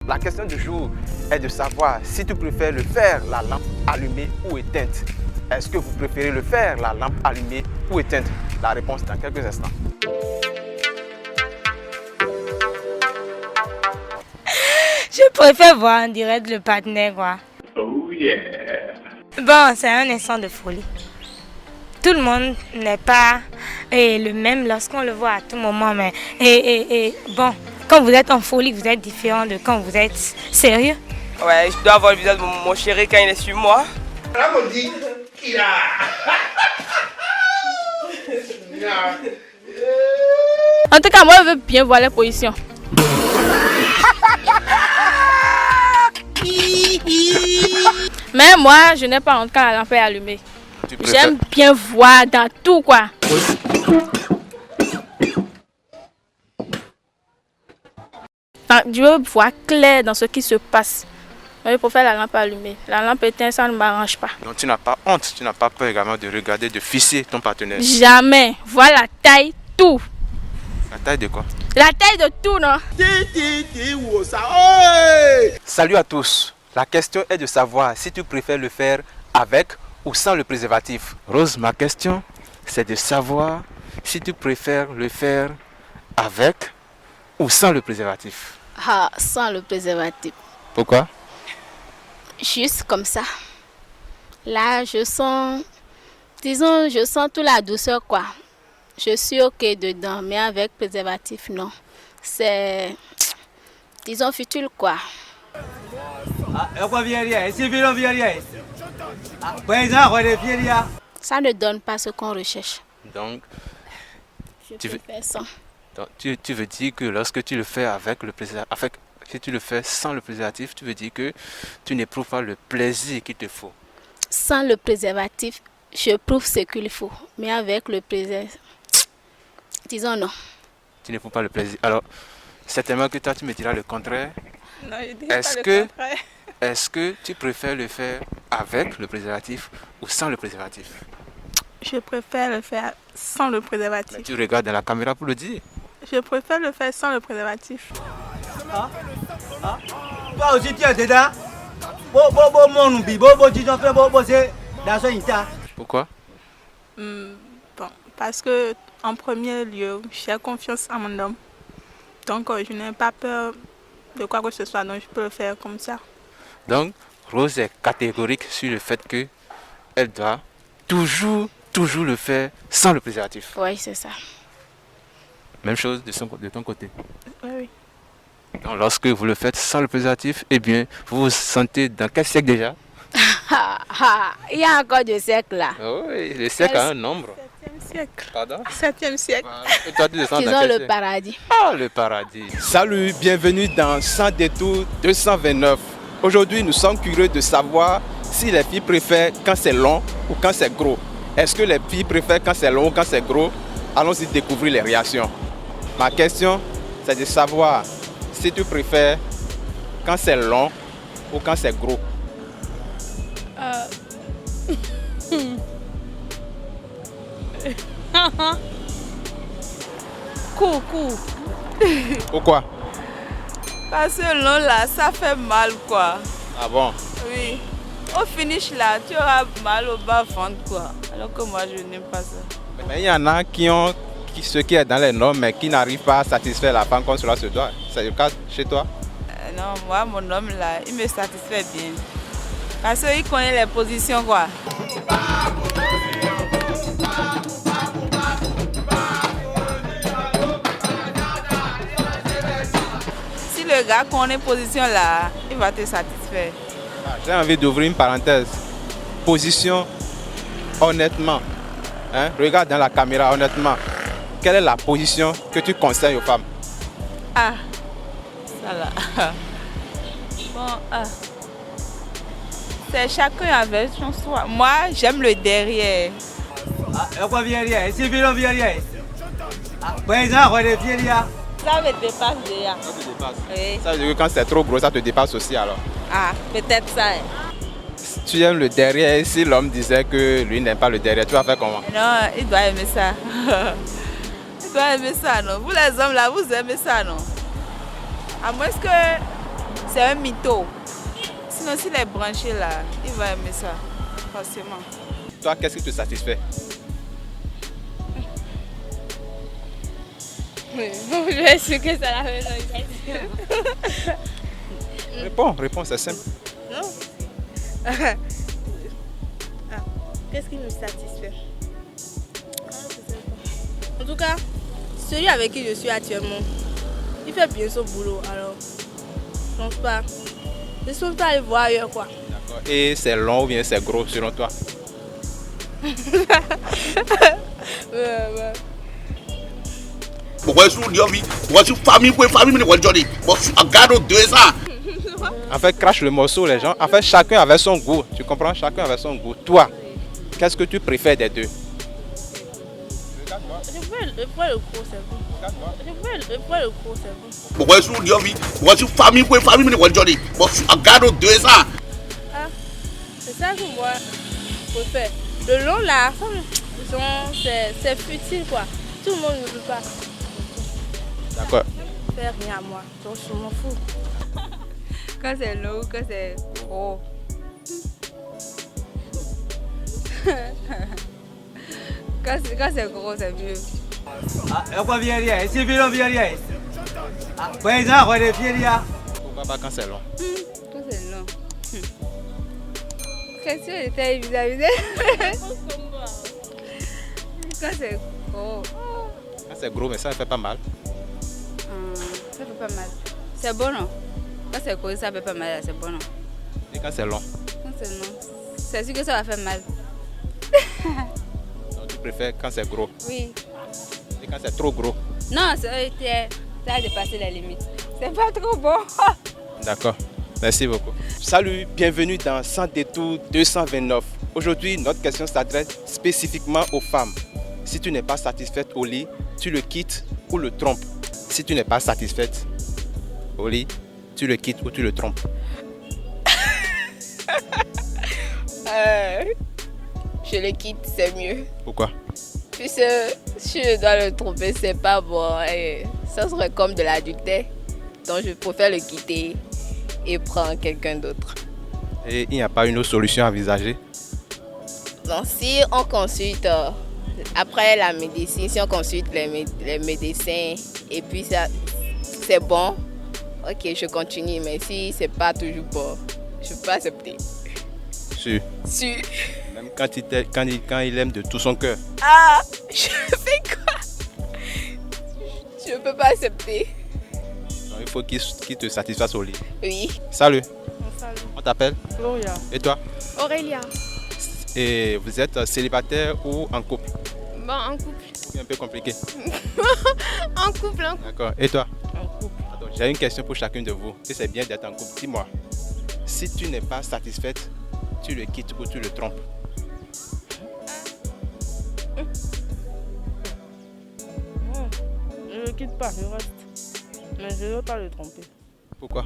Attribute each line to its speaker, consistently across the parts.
Speaker 1: La question du jour est de savoir si tu préfères le faire la lampe allumée ou éteinte. Est-ce que vous préférez le faire la lampe allumée ou éteinte? La réponse dans quelques instants.
Speaker 2: Je préfère voir en direct le partenaire, quoi.
Speaker 3: Oh yeah.
Speaker 2: Bon, c'est un instant de folie. Tout le monde n'est pas le même lorsqu'on le voit à tout moment, mais bon, quand vous êtes en folie, vous êtes différent de quand vous êtes sérieux.
Speaker 4: Ouais, je dois avoir le visage de mon chéri quand il est sur moi.
Speaker 3: Là, on dit qu'il a.
Speaker 5: En tout cas, moi, je veux bien voir les positions. Mais moi, je n'ai pas honte quand la lampe est allumée. J'aime bien voir dans tout, quoi. Je veux voir clair dans ce qui se passe. Je préfère la lampe allumée. La lampe éteinte, ça ne m'arrange pas.
Speaker 1: Donc tu n'as pas honte, tu n'as pas peur également de regarder, de fixer ton partenaire.
Speaker 5: Jamais. Voir la taille, tout.
Speaker 1: La taille de quoi?
Speaker 5: La taille de tout, non?
Speaker 1: Salut à tous. La question est de savoir si tu préfères le faire avec ou sans le préservatif. Rose, ma question, c'est de savoir si tu préfères le faire avec ou sans le préservatif.
Speaker 6: Ah, sans le préservatif.
Speaker 1: Pourquoi?
Speaker 6: Juste comme ça. Là, je sens toute la douceur, quoi. Je suis ok dedans, mais avec préservatif, non. C'est, disons, futile, quoi. Ça ne donne pas ce qu'on recherche.
Speaker 1: Donc,
Speaker 6: Je préfère sans.
Speaker 1: tu veux dire que lorsque tu le fais avec le préservatif, si tu le fais sans le préservatif, tu veux dire que tu n'éprouves pas le plaisir qu'il te faut.
Speaker 6: Sans le préservatif, je prouve ce qu'il faut. Mais avec le préservatif, disons non.
Speaker 1: Tu n'éprouves pas le plaisir. Alors, certainement que toi, tu me diras le contraire.
Speaker 2: Non, je dis
Speaker 1: Est-ce
Speaker 2: pas
Speaker 1: que-
Speaker 2: le contraire.
Speaker 1: Est-ce que tu préfères le faire avec le préservatif ou sans le préservatif?
Speaker 2: Je préfère le faire sans le
Speaker 1: Mais
Speaker 2: préservatif.
Speaker 1: tu regardes dans la caméra pour le dire.
Speaker 2: Je préfère le faire sans le préservatif.
Speaker 7: Toi aussi tu es dedans.
Speaker 1: Pourquoi?
Speaker 2: Bon, parce que en premier lieu, j'ai confiance en mon homme. Donc, je n'ai pas peur de quoi que ce soit, donc je peux le faire comme ça.
Speaker 1: Donc, Rose est catégorique sur le fait que elle doit toujours le faire sans le préservatif.
Speaker 6: Oui, c'est ça.
Speaker 1: Même chose de ton côté.
Speaker 2: Oui, oui.
Speaker 1: Donc, lorsque vous le faites sans le préservatif, eh bien, vous vous sentez dans quel siècle déjà?
Speaker 6: Il y a encore des siècles là.
Speaker 1: Oui, le siècle a un nombre.
Speaker 2: 7e siècle.
Speaker 1: Pardon?
Speaker 2: 7e siècle.
Speaker 1: Et toi, tu te sens dans
Speaker 6: Disons
Speaker 1: quel
Speaker 6: le
Speaker 1: siècle?
Speaker 6: paradis.
Speaker 1: Ah, le paradis. Salut, bienvenue dans Sans détour 229. Aujourd'hui, nous sommes curieux de savoir si les filles préfèrent quand c'est long ou quand c'est gros. Est-ce que les filles préfèrent quand c'est long ou quand c'est gros? Allons-y découvrir les réactions. Ma question, c'est de savoir si tu préfères quand c'est long ou quand c'est gros.
Speaker 5: Coucou.
Speaker 1: Pourquoi?
Speaker 5: Parce que long là, ça fait mal, quoi.
Speaker 1: Ah bon?
Speaker 5: Oui. Au finish là, tu auras mal au bas-ventre, quoi. Alors que moi, je n'aime pas ça.
Speaker 1: Mais il y en a ce qui est dans les normes, mais qui n'arrivent pas à satisfaire la femme comme cela se doit. C'est le cas chez toi?
Speaker 5: Non, moi, mon homme là, il me satisfait bien. Parce qu'il connaît les positions, quoi. Si le gars connaît position là, il va te satisfaire.
Speaker 1: J'ai envie d'ouvrir une parenthèse. Position, honnêtement. Hein? Regarde dans la caméra, honnêtement. Quelle est la position que tu conseilles aux femmes?
Speaker 5: Ah, ça là. Bon, c'est chacun avec son choix. Moi, j'aime le derrière. Ça me dépasse déjà.
Speaker 1: Ça te dépasse.
Speaker 5: Oui.
Speaker 1: Ça veut dire que quand c'est trop gros, ça te dépasse aussi alors.
Speaker 5: Ah, peut-être ça.
Speaker 1: Si tu aimes le derrière, si l'homme disait que lui n'aime pas le derrière, tu vas faire comment?
Speaker 5: Non, il doit aimer ça. Il doit aimer ça, non? Vous les hommes là, vous aimez ça, non? À moins que
Speaker 7: c'est un mytho. Sinon, s'il est branché là, il va aimer ça, forcément.
Speaker 1: Toi, qu'est-ce qui te satisfait?
Speaker 2: Oui, bon, je vais sûr que ça la fait
Speaker 1: Réponds, c'est simple.
Speaker 8: Non. Qu'est-ce qui me satisfait? En tout cas, celui avec qui je suis actuellement, il fait bien son boulot, alors je pense pas. Je souhaite pas aller voir ailleurs quoi.
Speaker 1: D'accord. Et c'est long ou bien c'est gros selon toi? En fait, crache le morceau les gens. En fait, chacun avait son goût. Tu comprends? Chacun avait son goût. Toi, qu'est-ce que tu préfères des deux?
Speaker 8: Je vois le gros, c'est bon. Je vois le gros, c'est bon. Ah, c'est ça que moi, je préfère. Le long là, c'est futile quoi. Tout le monde ne veut pas.
Speaker 1: D'accord.
Speaker 8: Faire rien à moi, donc je m'en fous.
Speaker 7: Quand c'est long, quand c'est gros. Quand c'est gros, c'est mieux.
Speaker 1: Pourquoi pas quand c'est long?
Speaker 7: Quand c'est long. Question était vis-à-vis. Quand c'est gros.
Speaker 1: Quand c'est gros, mais ça ne fait pas mal.
Speaker 7: Ça fait pas mal. C'est bon, non? Quand c'est gros, ça fait pas mal, c'est bon, non?
Speaker 1: Et quand c'est long?
Speaker 7: Quand c'est long, c'est sûr que ça va faire mal.
Speaker 1: Donc tu préfères quand c'est gros?
Speaker 7: Oui.
Speaker 1: Et quand c'est trop gros?
Speaker 7: Non, ça a dépassé la limite. C'est pas trop bon.
Speaker 1: D'accord. Merci beaucoup. Salut, bienvenue dans Sans Détour 229. Aujourd'hui, notre question s'adresse spécifiquement aux femmes. Si tu n'es pas satisfaite au lit, tu le quittes ou le trompes. Si tu n'es pas satisfaite au lit, tu le quittes ou tu le trompes.
Speaker 6: Je le quitte, c'est mieux.
Speaker 1: Pourquoi?
Speaker 6: Puisque si je dois le tromper, c'est pas bon. Et ça serait comme de l'adultère. Donc je préfère le quitter et prendre quelqu'un d'autre.
Speaker 1: Et il n'y a pas une autre solution envisagée?
Speaker 6: Donc si on consulte, après la médecine, si on consulte les médecins et puis ça, c'est bon, ok, je continue. Mais si c'est pas toujours bon, je peux pas accepter.
Speaker 1: Sûr.
Speaker 6: Sûr.
Speaker 1: Même quand il aime de tout son cœur.
Speaker 6: Ah, je fais quoi? Je peux pas accepter.
Speaker 1: Donc, il faut qu'il te satisfasse au lit.
Speaker 6: Oui.
Speaker 1: Salut.
Speaker 8: Salut.
Speaker 1: On t'appelle?
Speaker 8: Gloria.
Speaker 1: Et toi?
Speaker 8: Aurélia.
Speaker 1: Et vous êtes célibataire ou en couple?
Speaker 8: Bon, en couple.
Speaker 1: C'est un peu compliqué.
Speaker 8: En couple, en couple.
Speaker 1: D'accord. Et toi?
Speaker 8: En couple.
Speaker 1: Attends, j'ai une question pour chacune de vous. Et c'est bien d'être en couple. Dis-moi, si tu n'es pas satisfaite, tu le quittes ou tu le trompes?
Speaker 8: Je le quitte pas, je reste. Mais je ne veux pas le tromper.
Speaker 1: Pourquoi?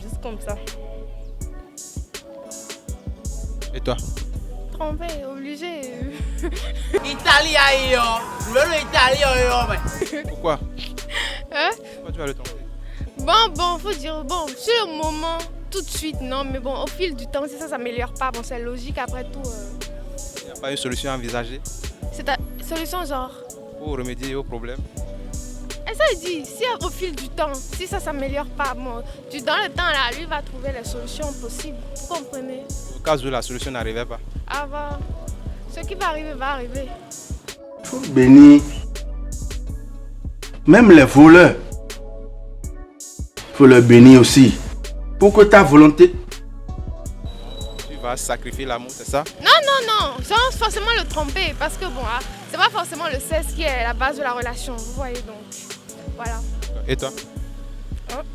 Speaker 8: Juste comme ça.
Speaker 1: Et toi?
Speaker 8: Tromper, obligé.
Speaker 1: Pourquoi?
Speaker 8: Hein?
Speaker 1: Pourquoi tu vas le tromper?
Speaker 8: Bon, faut dire, bon, sur le moment, tout de suite, non, mais bon, au fil du temps, si ça s'améliore pas, bon, c'est logique après tout.
Speaker 1: Il n'y a pas une solution envisagée
Speaker 8: C'est ta solution, genre.
Speaker 1: pour remédier au problème?
Speaker 8: Et ça, il dit, si au fil du temps, si ça s'améliore pas, bon, dans le temps, là, lui va trouver les solutions possibles. Vous comprenez?
Speaker 1: Au cas où la solution n'arrivait pas?
Speaker 8: Ah, bah, ce qui va arriver, va arriver.
Speaker 3: Faut bénir. Même les voleurs, faut le bénir aussi. Pour que ta volonté.
Speaker 1: Tu vas sacrifier l'amour, c'est ça?
Speaker 8: Non, sans forcément le tromper, parce que bon, c'est pas forcément le sexe qui est la base de la relation, vous voyez, donc, voilà.
Speaker 1: Et toi?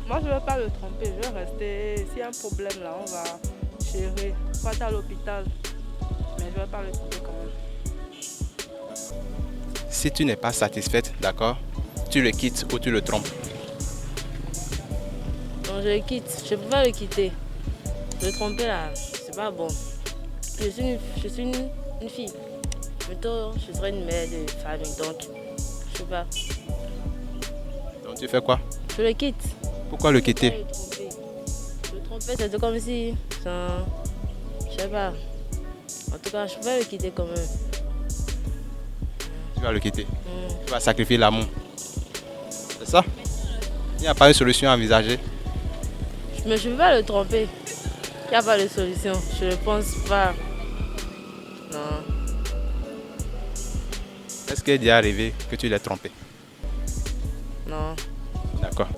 Speaker 8: Moi, je ne vais pas le tromper, je vais rester. S'il y a un problème là, on va gérer. Pas à l'hôpital, mais je ne vais pas le tromper quand même.
Speaker 1: Si tu n'es pas satisfaite, d'accord, tu le quittes ou tu le trompes?
Speaker 9: Non, je le quitte. Je peux pas le quitter. Le tromper là, c'est pas bon. Je suis une fille. Plutôt, je serai une mère de famille, donc je sais pas.
Speaker 1: Donc tu fais quoi?
Speaker 9: Je le quitte.
Speaker 1: Pourquoi le quitter?
Speaker 9: Le tromper, c'était comme si... Je sais pas. En tout cas, je peux pas le quitter quand même.
Speaker 1: Tu vas le quitter. Tu vas sacrifier l'amour. C'est ça? Il n'y a pas de solution à envisager.
Speaker 9: Mais je ne peux pas le tromper. Il n'y a pas de solution. Je ne pense pas. Non.
Speaker 1: Est-ce qu'il est déjà arrivé que tu l'aies trompé?
Speaker 9: Non.
Speaker 1: D'accord.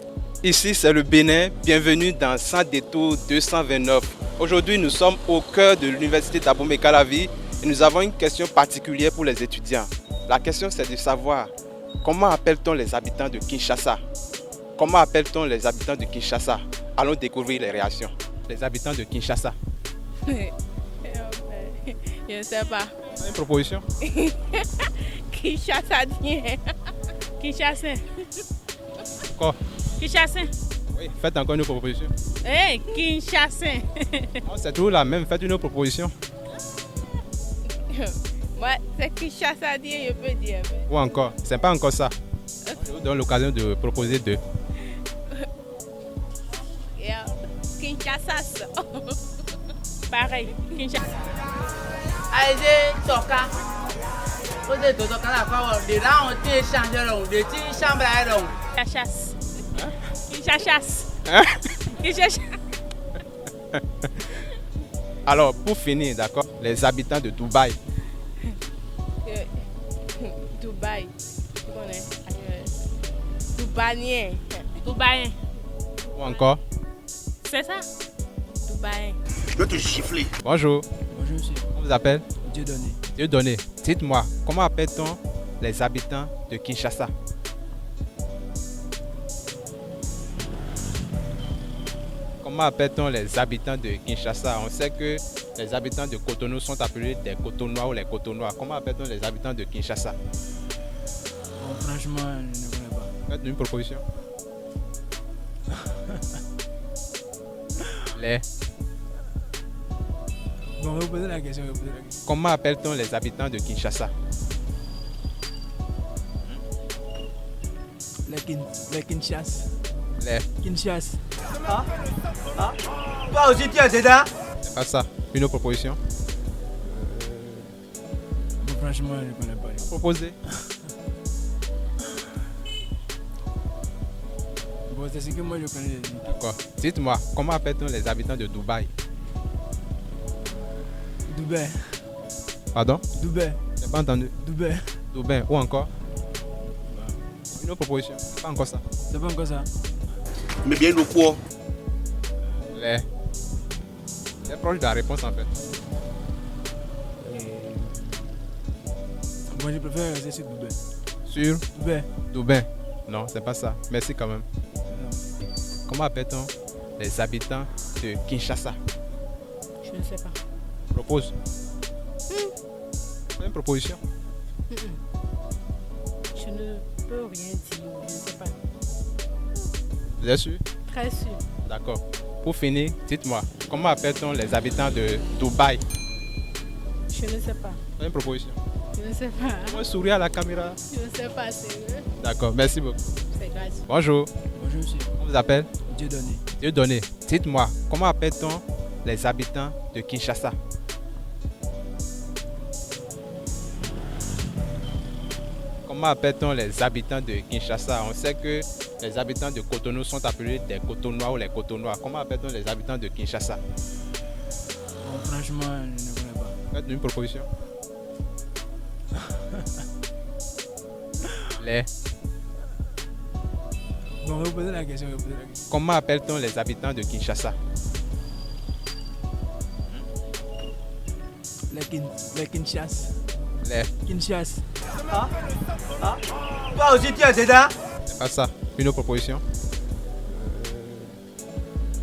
Speaker 1: Ici, c'est le Bénin. Bienvenue dans Sans Détour 229. Aujourd'hui, nous sommes au cœur de l'université d'Abomey-Calavi et nous avons une question particulière pour les étudiants. La question, c'est de savoir comment appelle-t-on les habitants de Kinshasa? Comment appelle-t-on les habitants de Kinshasa? Allons découvrir les réactions. Les habitants de Kinshasa.
Speaker 6: Je ne sais pas.
Speaker 1: Une proposition?
Speaker 6: Kinshassadien. Kinshassin.
Speaker 1: Quoi?
Speaker 6: Kinshassin.
Speaker 1: Oui, faites encore une proposition.
Speaker 6: Eh, Kinshassin.
Speaker 1: C'est toujours la même, faites une autre proposition.
Speaker 6: Moi, c'est Kinshassadien, je peux dire.
Speaker 1: Ou encore, c'est pas encore ça. Je vous donne l'occasion de proposer deux.
Speaker 6: Kinshasa. Pareil, Kinshasa.
Speaker 10: Allez, Toka. Vous êtes au Toka la fois, de là on t'échange long, de petits chambres à long.
Speaker 6: Kinshasa. Kinshasa. Kinshasa.
Speaker 1: Alors, pour finir, d'accord, les habitants de Dubaï.
Speaker 6: Dubaï. Dubaïen. Dubaïen.
Speaker 1: Ou encore?
Speaker 6: C'est ça? Dubaïen.
Speaker 3: Je vais te gifler.
Speaker 1: Bonjour.
Speaker 11: Bonjour monsieur.
Speaker 1: On vous appelle?
Speaker 11: Dieudonné.
Speaker 1: Dieudonné. Dites-moi, comment appelle-t-on les habitants de Kinshasa? Comment appelle-t-on les habitants de Kinshasa? On sait que les habitants de Cotonou sont appelés des Cotonois ou les Cotonois. Comment appelle-t-on les habitants de Kinshasa?
Speaker 11: Bon, franchement, je ne connais pas.
Speaker 1: Faites une proposition. Les.
Speaker 11: Bon, vous posez la question,
Speaker 1: Comment appelle-t-on les habitants de Kinshasa?
Speaker 11: Les Kinshasa.
Speaker 1: Les.
Speaker 11: Kinshasa.
Speaker 10: Ah? Ah? Toi aussi tu es dedans?
Speaker 1: C'est pas ça. Une autre proposition.
Speaker 11: Bon, franchement, je ne connais pas.
Speaker 1: Proposez.
Speaker 11: Bon, c'est ce que moi je connais.
Speaker 1: D'accord. Dites-moi, comment appelle-t-on les habitants de Dubaï?
Speaker 11: Dubaï.
Speaker 1: Pardon?
Speaker 11: Dubaï.
Speaker 1: J'ai pas entendu.
Speaker 11: Dubaï.
Speaker 1: Dubaï. Ou encore? Une autre proposition. C'est pas encore ça.
Speaker 11: C'est pas encore ça.
Speaker 3: Mais bien le quoi?
Speaker 1: Les. C'est proche de la réponse en fait.
Speaker 11: Moi je préfère rester sur Dubaï.
Speaker 1: Sur?
Speaker 11: Dubaï.
Speaker 1: Dubaï. Non, c'est pas ça. Merci quand même. Comment appelle-t-on les habitants de Kinshasa?
Speaker 6: Je ne sais pas.
Speaker 1: Propose. Une proposition.
Speaker 6: Je ne peux rien dire, je ne sais pas.
Speaker 1: Vous êtes sûr?
Speaker 6: Très sûr.
Speaker 1: D'accord. Pour finir, dites-moi, comment appelle-t-on les habitants de Dubaï?
Speaker 6: Je ne sais pas.
Speaker 1: Une proposition.
Speaker 6: Je ne sais pas.
Speaker 1: Moi, souris à la caméra.
Speaker 6: Je ne sais pas, sérieux.
Speaker 1: D'accord, merci beaucoup.
Speaker 6: C'est grave.
Speaker 1: Bonjour.
Speaker 11: Bonjour monsieur.
Speaker 1: On vous appelle?
Speaker 11: Dieudonné.
Speaker 1: Dieudonné. Dites-moi, comment appelle-t-on les habitants de Kinshasa? Comment appelle-t-on les habitants de Kinshasa? On sait que les habitants de Cotonou sont appelés des Cotonois ou les Cotonois. Comment appelle-t-on les habitants de Kinshasa?
Speaker 11: Bon, franchement, je ne connais pas.
Speaker 1: Faites une proposition. Les.
Speaker 11: Bon, vous posez la question,
Speaker 1: Comment appelle-t-on les habitants de Kinshasa?
Speaker 11: Les Kinshasa.
Speaker 1: Les.
Speaker 11: Kinshasa.
Speaker 10: Ah? Ah? Toi aussi tu es dedans?
Speaker 1: C'est pas ça. Une autre proposition.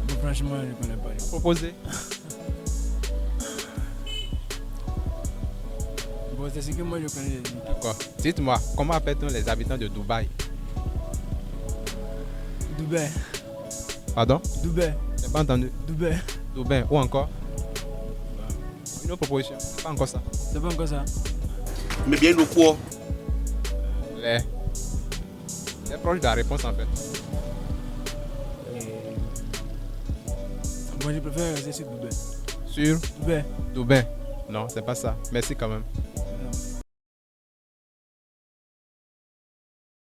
Speaker 11: Bon, franchement, je ne connais pas.
Speaker 1: Proposez.
Speaker 11: Bon, c'est ce que moi je connais.
Speaker 1: D'accord. Dites-moi, comment appelle-t-on les habitants de Dubaï?
Speaker 11: Dubaï.
Speaker 1: Pardon?
Speaker 11: Dubaï.
Speaker 1: J'ai pas entendu.
Speaker 11: Dubaï.
Speaker 1: Dubaï. Ou encore? Une autre proposition. C'est pas encore ça.
Speaker 11: C'est pas encore ça.
Speaker 3: Mais bien le quoi?
Speaker 1: Les. C'est proche de la réponse en fait.
Speaker 11: Moi, je préfère rester sur Dubaï.
Speaker 1: Sur
Speaker 11: Dubaï.
Speaker 1: Dubaï. Non, c'est pas ça. Merci quand même.